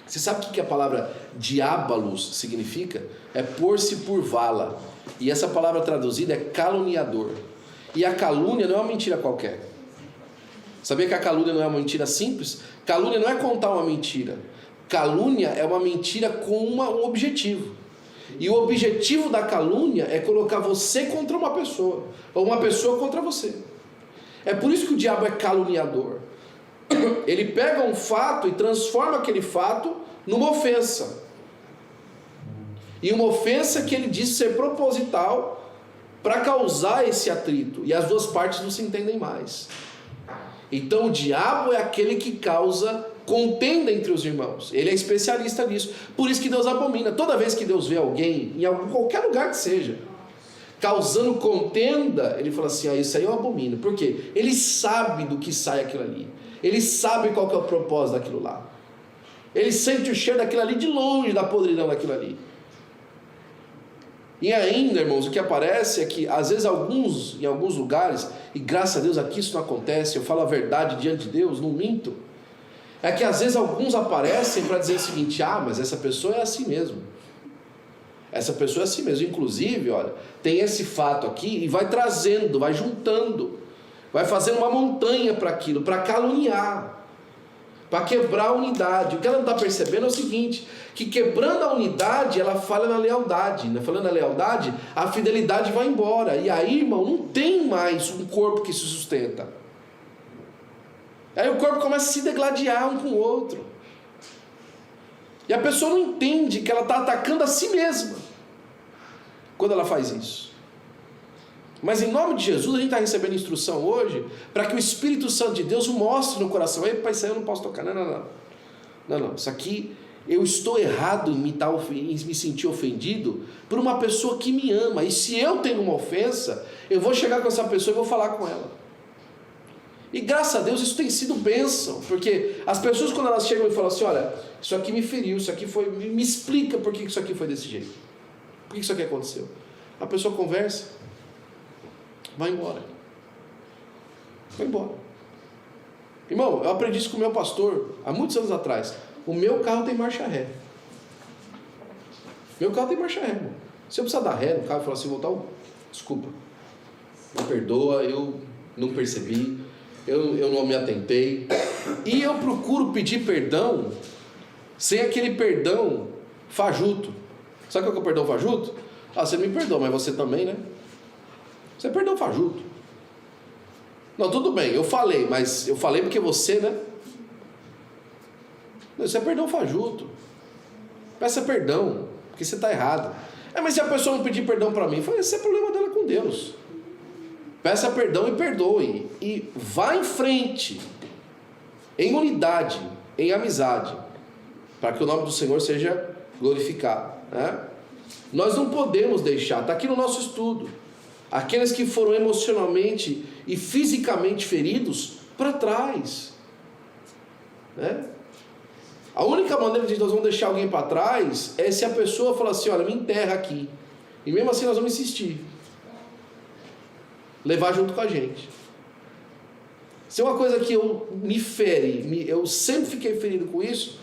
Você sabe o que a palavra diabolos significa? É pôr-se por vala. E essa palavra traduzida é caluniador. E a calúnia não é uma mentira qualquer. Sabia que a calúnia não é uma mentira simples? Calúnia não é contar uma mentira. Calúnia é uma mentira com um objetivo. E o objetivo da calúnia é colocar você contra uma pessoa, ou uma pessoa contra você. É por isso que o diabo é caluniador. Ele pega um fato e transforma aquele fato numa ofensa. E uma ofensa que ele diz ser proposital para causar esse atrito. E as duas partes não se entendem mais. Então o diabo é aquele que causa contenda entre os irmãos. Ele é especialista nisso. Por isso que Deus abomina. Toda vez que Deus vê alguém, em qualquer lugar que seja, causando contenda, ele fala assim, isso aí eu abomino. Por quê? Ele sabe do que sai aquilo ali. Ele sabe qual que é o propósito daquilo lá. Ele sente o cheiro daquilo ali de longe, da podridão daquilo ali. E ainda, irmãos, o que aparece é que, às vezes, em alguns lugares, e graças a Deus aqui isso não acontece, eu falo a verdade diante de Deus, não minto, é que às vezes alguns aparecem para dizer o seguinte, mas essa pessoa é assim mesmo. Essa pessoa é assim mesmo. Inclusive, olha, tem esse fato aqui e vai trazendo, vai juntando, vai fazendo uma montanha para aquilo, para caluniar, para quebrar a unidade. O que ela não está percebendo é o seguinte, que quebrando a unidade, ela falha na lealdade. Né? Falando na lealdade, a fidelidade vai embora. E aí, irmão, não tem mais um corpo que se sustenta. Aí o corpo começa a se degladiar um com o outro. E a pessoa não entende que ela está atacando a si mesma quando ela faz isso. Mas em nome de Jesus, a gente está recebendo instrução hoje para que o Espírito Santo de Deus mostre no coração. Ei, pai, isso aí eu não posso tocar. Não. Isso aqui, eu estou errado em me sentir ofendido por uma pessoa que me ama. E se eu tenho uma ofensa, eu vou chegar com essa pessoa e vou falar com ela. E graças a Deus isso tem sido bênção, porque as pessoas quando elas chegam e falam assim, olha, isso aqui me feriu, isso aqui foi, me explica por que isso aqui foi desse jeito, por que isso aqui aconteceu. A pessoa conversa, vai embora. Irmão, eu aprendi isso com o meu pastor há muitos anos atrás. O meu carro tem marcha ré. Irmão. Se eu precisar dar ré no carro e falar assim, desculpa, me perdoa, eu não percebi, eu não me atentei. E eu procuro pedir perdão sem aquele perdão fajuto. Sabe qual que é o perdão fajuto? Você me perdoa, mas você também, né? Você é perdão fajuto. Não, tudo bem, eu falei, mas eu falei porque você, né? Isso é perdão fajuto. Peça perdão, porque você está errado. Mas se a pessoa não pedir perdão para mim, esse é problema dela com Deus. Peça perdão e perdoe. E vá em frente, em unidade, em amizade, para que o nome do Senhor seja glorificado. Né? Nós não podemos deixar, está aqui no nosso estudo, aqueles que foram emocionalmente e fisicamente feridos para trás. Né? A única maneira de nós vamos deixar alguém para trás é se a pessoa falar assim, olha, me enterra aqui. E mesmo assim nós vamos insistir. Levar junto com a gente. Se é uma coisa que me fere, eu sempre fiquei ferido com isso,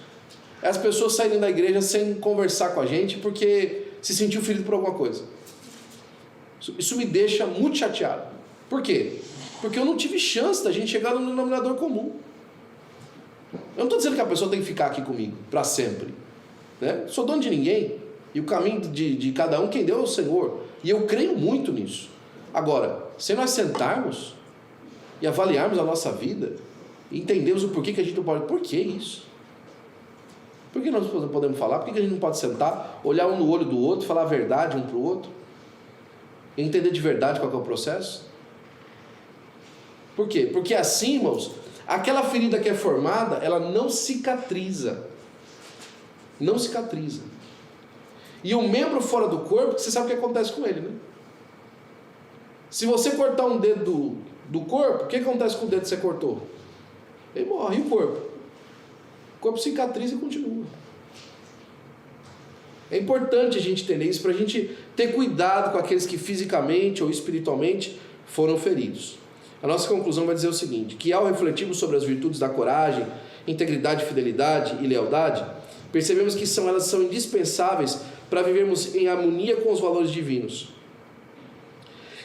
é as pessoas saírem da igreja sem conversar com a gente porque se sentiu ferido por alguma coisa. Isso me deixa muito chateado. Por quê? Porque eu não tive chance da gente chegar no denominador comum. Eu não estou dizendo que a pessoa tem que ficar aqui comigo para sempre, né? Sou dono de ninguém. E o caminho de cada um, quem deu é o Senhor. E eu creio muito nisso. Agora, se nós sentarmos e avaliarmos a nossa vida, e entendermos o porquê que a gente não pode... Por que isso? Por que nós não podemos falar? Por que a gente não pode sentar, olhar um no olho do outro, falar a verdade um para o outro? E entender de verdade qual que é o processo? Por quê? Porque assim, irmãos, aquela ferida que é formada, ela não cicatriza. Não cicatriza. E um membro fora do corpo, você sabe o que acontece com ele, né? Se você cortar um dedo do corpo, o que acontece com o dedo que você cortou? Ele morre. E o corpo? O corpo cicatriza e continua. É importante a gente entender isso para a gente ter cuidado com aqueles que fisicamente ou espiritualmente foram feridos. A nossa conclusão vai dizer o seguinte, que ao refletirmos sobre as virtudes da coragem, integridade, fidelidade e lealdade, percebemos que elas são indispensáveis para vivermos em harmonia com os valores divinos.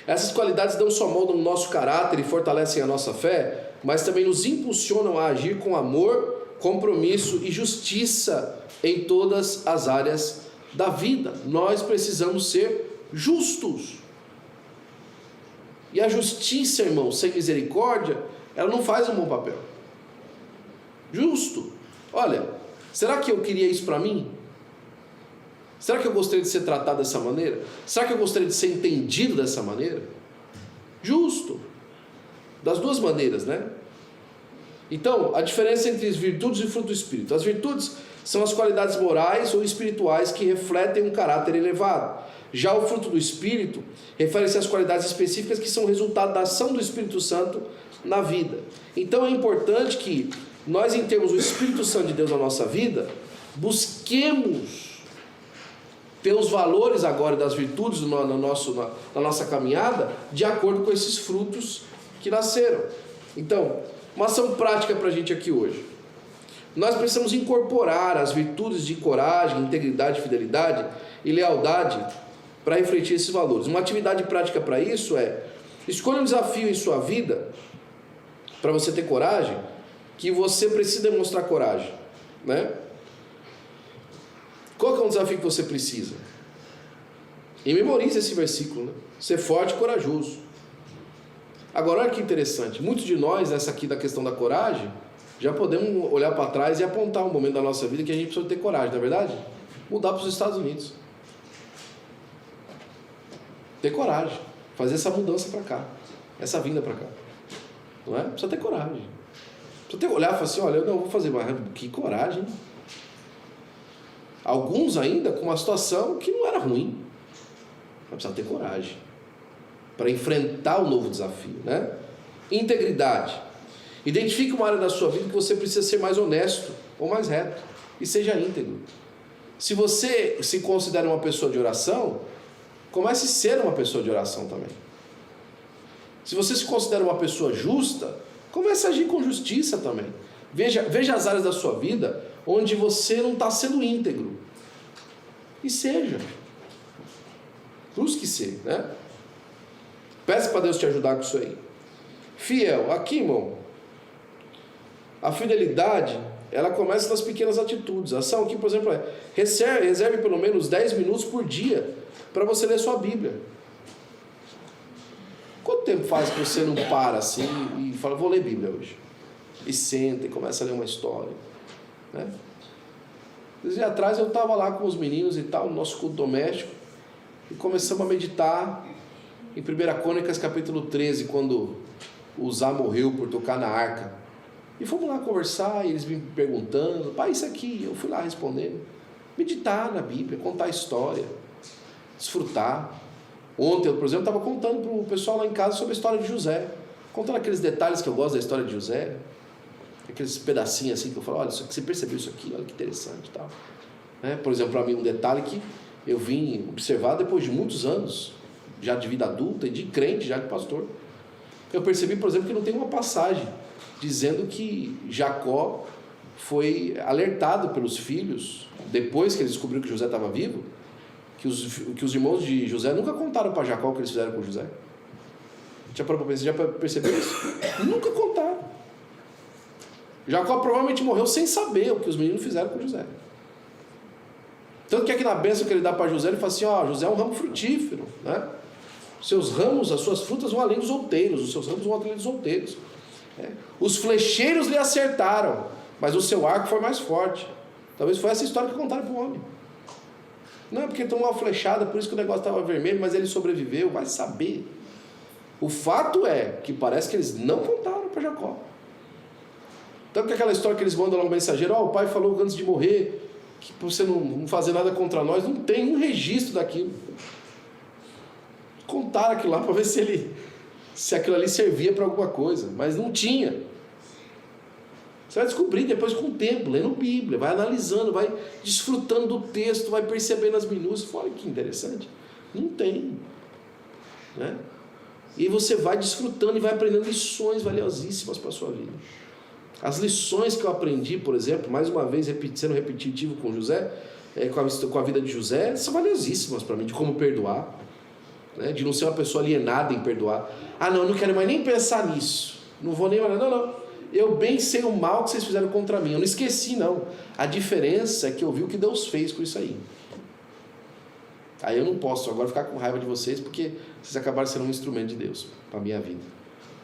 Essas qualidades não só moldam o nosso caráter e fortalecem a nossa fé, mas também nos impulsionam a agir com amor, compromisso e justiça em todas as áreas da vida. Nós precisamos ser justos. E a justiça, irmão, sem misericórdia, ela não faz um bom papel. Justo. Olha, será que eu queria isso para mim? Será que eu gostaria de ser tratado dessa maneira? Será que eu gostaria de ser entendido dessa maneira? Justo. Das duas maneiras, né? Então, a diferença entre as virtudes e o fruto do Espírito. As virtudes são as qualidades morais ou espirituais que refletem um caráter elevado. Já o fruto do Espírito refere-se às qualidades específicas que são resultado da ação do Espírito Santo na vida. Então é importante que nós, em termos do Espírito Santo de Deus na nossa vida, busquemos ter os valores agora das virtudes na nossa caminhada de acordo com esses frutos que nasceram. Então, uma ação prática para a gente aqui hoje. Nós precisamos incorporar as virtudes de coragem, integridade, fidelidade e lealdade para refletir esses valores. Uma atividade prática para isso é: escolha um desafio em sua vida, para você ter coragem, que você precisa demonstrar coragem, né? Qual que é um desafio que você precisa? E memorize esse versículo, né? Ser forte e corajoso. Agora, olha que interessante. Muitos de nós, nessa aqui da questão da coragem, já podemos olhar para trás e apontar um momento da nossa vida que a gente precisa ter coragem, não é verdade? Mudar para os Estados Unidos. Ter coragem. Fazer essa mudança para cá. Essa vinda para cá. Não é? Precisa ter coragem. Precisa ter olhar e falar assim: olha, eu não vou fazer mais. Que coragem. Alguns ainda com uma situação que não era ruim. Mas precisa ter coragem para enfrentar o novo desafio, né? Integridade. Identifique uma área da sua vida que você precisa ser mais honesto ou mais reto. E seja íntegro. Se você se considera uma pessoa de oração, comece a ser uma pessoa de oração também. Se você se considera uma pessoa justa, comece a agir com justiça também. Veja as áreas da sua vida onde você não está sendo íntegro. E seja. Busque ser, né? Peça para Deus te ajudar com isso aí. Fiel. Aqui, irmão, a fidelidade, ela começa nas pequenas atitudes. A ação aqui, por exemplo, é: reserve pelo menos 10 minutos por dia para você ler sua Bíblia. Quanto tempo faz que você não para assim e fala: vou ler Bíblia hoje? E senta e começa a ler uma história, né? Dias atrás eu estava lá com os meninos e tal, no nosso culto doméstico, e começamos a meditar em 1 Crônicas capítulo 13, quando Uzá morreu por tocar na arca. E fomos lá conversar, e eles me perguntando: pai, isso aqui? Eu fui lá respondendo. Meditar na Bíblia, contar a história, desfrutar. Ontem, por exemplo, estava contando para o pessoal lá em casa sobre a história de José, contando aqueles detalhes que eu gosto da história de José, aqueles pedacinhos assim que eu falo: olha, você percebeu isso aqui? Olha que interessante e tal. Por exemplo, para mim, um detalhe que eu vim observar depois de muitos anos, já de vida adulta e de crente, já de pastor. Eu percebi, por exemplo, que não tem uma passagem dizendo que Jacó foi alertado pelos filhos, depois que eles descobriram que José estava vivo, que os irmãos de José nunca contaram para Jacó o que eles fizeram com José. Já percebeu isso? Nunca contaram. Jacó provavelmente morreu sem saber o que os meninos fizeram com José. Tanto que aqui na bênção que ele dá para José, ele fala assim: ó, José é um ramo frutífero, né? Seus ramos, as suas frutas vão além dos outeiros, os seus ramos vão além dos outeiros. Os flecheiros lhe acertaram, mas o seu arco foi mais forte. Talvez foi essa história que contaram para o homem. Não é porque tomou uma flechada, por isso que o negócio estava vermelho, mas ele sobreviveu, vai saber. O fato é que parece que eles não contaram para Jacó. Tanto que aquela história que eles mandam lá no mensageiro: ó, o pai falou antes de morrer que para você não fazer nada contra nós, não tem um registro daquilo. Contaram aquilo lá para ver se aquilo ali servia para alguma coisa, mas não tinha. Você vai descobrir depois com o tempo, lendo Bíblia, vai analisando, vai desfrutando do texto, vai percebendo as minúcias. Olha que interessante, não tem, né? E você vai desfrutando e vai aprendendo lições valiosíssimas para a sua vida. As lições que eu aprendi, por exemplo, mais uma vez sendo repetitivo com José, com a vida de José, são valiosíssimas para mim, de como perdoar, né? De não ser uma pessoa alienada em perdoar. Ah, não, eu não quero mais nem pensar nisso. Não vou nem olhar. Não. Eu bem sei o mal que vocês fizeram contra mim. Eu não esqueci, não. A diferença é que eu vi o que Deus fez com isso aí. Aí eu não posso agora ficar com raiva de vocês, porque vocês acabaram sendo um instrumento de Deus para a minha vida.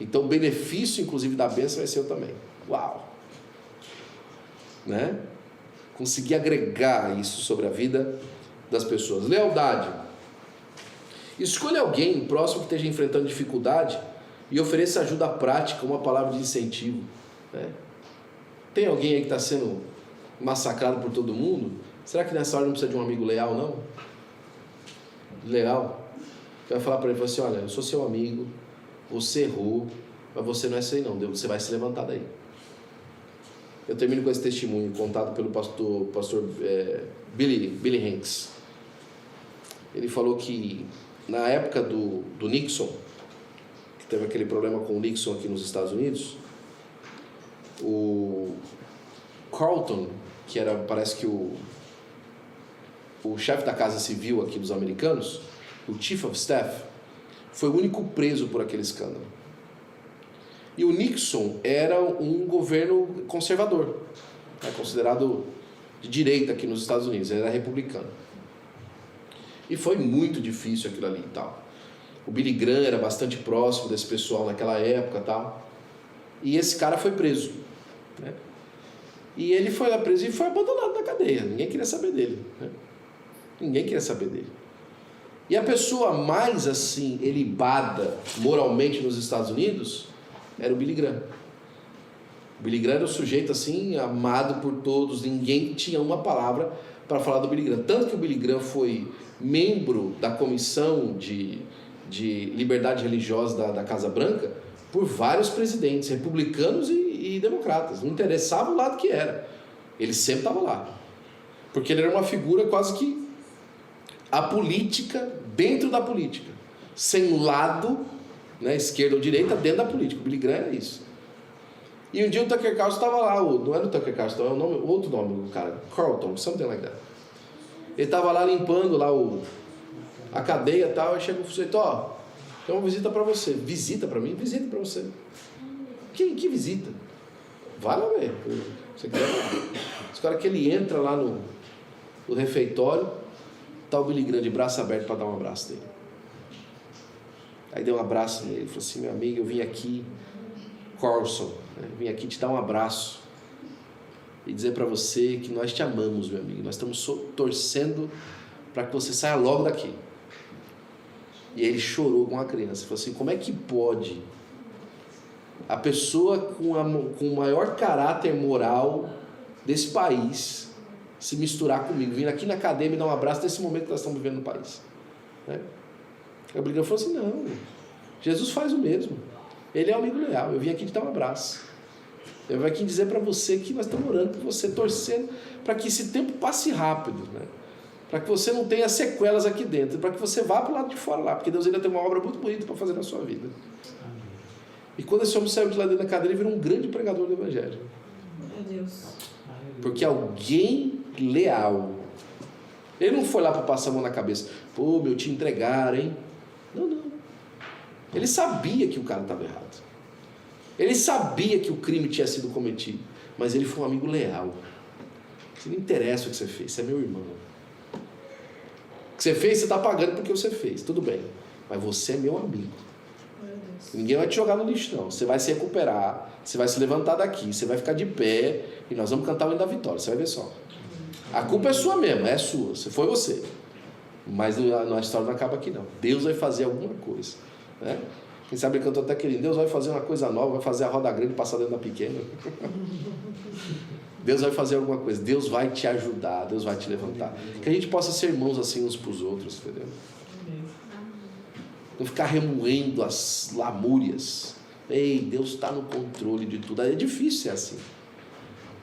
Então o benefício, inclusive, da bênção vai ser eu também. Uau! Né? Conseguir agregar isso sobre a vida das pessoas. Lealdade. Escolha alguém próximo que esteja enfrentando dificuldade e ofereça ajuda prática, uma palavra de incentivo, né? Tem alguém aí que está sendo massacrado por todo mundo? Será que nessa hora não precisa de um amigo leal, não? Leal? Você vai falar para ele assim: olha, eu sou seu amigo, você errou, mas você não é isso aí não, você vai se levantar daí. Eu termino com esse testemunho contado pelo pastor Billy Hanks. Ele falou que na época do Nixon, que teve aquele problema com o Nixon aqui nos Estados Unidos, o Carlton, que era, parece que o chefe da Casa Civil aqui dos americanos, o Chief of Staff, foi o único preso por aquele escândalo. E o Nixon era um governo conservador, né, considerado de direita aqui nos Estados Unidos, ele era republicano. E foi muito difícil aquilo ali e tal. O Billy Graham era bastante próximo desse pessoal naquela época e tal. E esse cara foi preso, né? E ele foi lá preso e foi abandonado na cadeia. Ninguém queria saber dele, né? Ninguém queria saber dele. E a pessoa mais assim, ilibada moralmente nos Estados Unidos era o Billy Graham. O Billy Graham era um sujeito assim, amado por todos. Ninguém tinha uma palavra para falar do Billy Graham. Tanto que o Billy Graham foi membro da comissão de liberdade religiosa da Casa Branca por vários presidentes, republicanos e democratas. Não interessava o lado que era. Ele sempre estava lá. Porque ele era uma figura quase que apolítica dentro da política. Sem lado, né, esquerda ou direita, dentro da política. O Billy Graham era isso. E um dia o Tucker Carlson estava lá, não era o Tucker Carlson, era outro nome do cara, Carlton, something like that. Ele estava lá limpando lá a cadeia e tal, aí chega o sujeito: ó, tem uma visita para você. Visita para mim? Visita para você. Que visita? Vai lá ver. Você quer? Os caras que ele entra lá no refeitório, tá o Billy Graham de braço aberto para dar um abraço dele. Aí deu um abraço nele, falou assim: meu amigo, eu vim aqui, Carlson, né? Vim aqui te dar um abraço e dizer para você que nós te amamos, meu amigo. Nós estamos torcendo para que você saia logo daqui. E aí ele chorou com a criança. Falou assim: como é que pode a pessoa com o maior caráter moral desse país se misturar comigo, vir aqui na cadeia me dar um abraço nesse momento que nós estamos vivendo no país, né? A Bíblia falou assim: não, Jesus faz o mesmo. Ele é um amigo leal. Eu vim aqui te dar um abraço. Eu vim aqui dizer para você que nós estamos orando por você, torcendo para que esse tempo passe rápido, né? Para que você não tenha sequelas aqui dentro, para que você vá para o lado de fora lá, porque Deus ainda tem uma obra muito bonita para fazer na sua vida. E quando esse homem saiu de lá dentro da cadeira, ele virou um grande pregador do Evangelho. Meu Deus. Porque alguém leal. Ele não foi lá para passar a mão na cabeça. Pô, meu, te entregaram, hein? Não. Ele sabia que o cara estava errado. Ele sabia que o crime tinha sido cometido. Mas ele foi um amigo leal. Não interessa o que você fez, você é meu irmão. O que você fez, você está pagando porque você fez. Tudo bem. Mas você é meu amigo. Ninguém vai te jogar no lixo, não. Você vai se recuperar, você vai se levantar daqui, você vai ficar de pé e nós vamos cantar o hino da vitória. Você vai ver só. A culpa é sua mesmo, é sua. Foi você. Mas a história não acaba aqui, não. Deus vai fazer alguma coisa, né? Quem sabe ele cantou até aquele: Deus vai fazer uma coisa nova, vai fazer a roda grande passar dentro da pequena. Deus vai fazer alguma coisa. Deus vai te ajudar, Deus vai te levantar. Que a gente possa ser irmãos assim uns para os outros, entendeu? Não ficar remoendo as lamúrias. Ei, Deus está no controle de tudo. É difícil ser assim.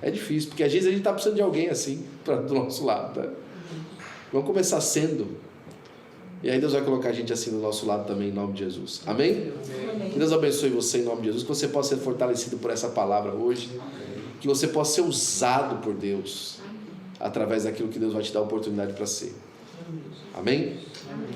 É difícil, porque às vezes a gente está precisando de alguém assim do nosso lado, tá? Vamos começar sendo. E aí Deus vai colocar a gente assim do nosso lado também, em nome de Jesus. Amém? Amém. Que Deus abençoe você em nome de Jesus. Que você possa ser fortalecido por essa palavra hoje. Que você possa ser usado por Deus através daquilo que Deus vai te dar a oportunidade para ser. Amém? Amém.